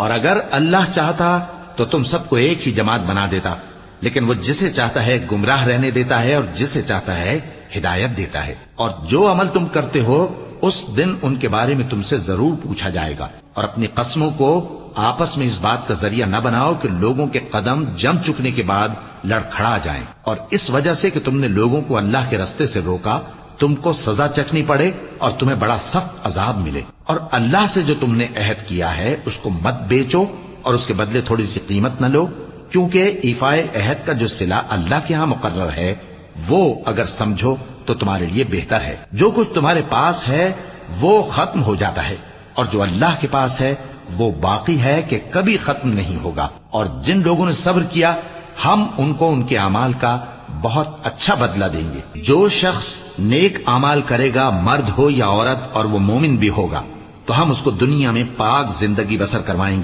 اور اگر اللہ چاہتا تو تم سب کو ایک ہی جماعت بنا دیتا، لیکن وہ جسے چاہتا ہے گمراہ رہنے دیتا ہے اور جسے چاہتا ہے ہدایت دیتا ہے۔ اور جو عمل تم کرتے ہو اس دن ان کے بارے میں تم سے ضرور پوچھا جائے گا۔ اور اپنی قسموں کو آپس میں اس بات کا ذریعہ نہ بناؤ کہ لوگوں کے قدم جم چکنے کے بعد لڑکھڑا جائیں، اور اس وجہ سے کہ تم نے لوگوں کو اللہ کے رستے سے روکا تم کو سزا چکھنی پڑے اور تمہیں بڑا سخت عذاب ملے۔ اور اللہ سے جو تم نے عہد کیا ہے اس کو مت بیچو اور اس کے بدلے تھوڑی سی قیمت نہ لو، کیونکہ ایفائے عہد کا جو صلہ اللہ کے ہاں مقرر ہے وہ اگر سمجھو تو تمہارے لیے بہتر ہے۔ جو کچھ تمہارے پاس ہے وہ ختم ہو جاتا ہے، اور جو اللہ کے پاس ہے وہ باقی ہے کہ کبھی ختم نہیں ہوگا۔ اور جن لوگوں نے صبر کیا ہم ان کو ان کے اعمال کا بہت اچھا بدلہ دیں گے۔ جو شخص نیک اعمال کرے گا، مرد ہو یا عورت، اور وہ مومن بھی ہوگا، تو ہم اس کو دنیا میں پاک زندگی بسر کروائیں گے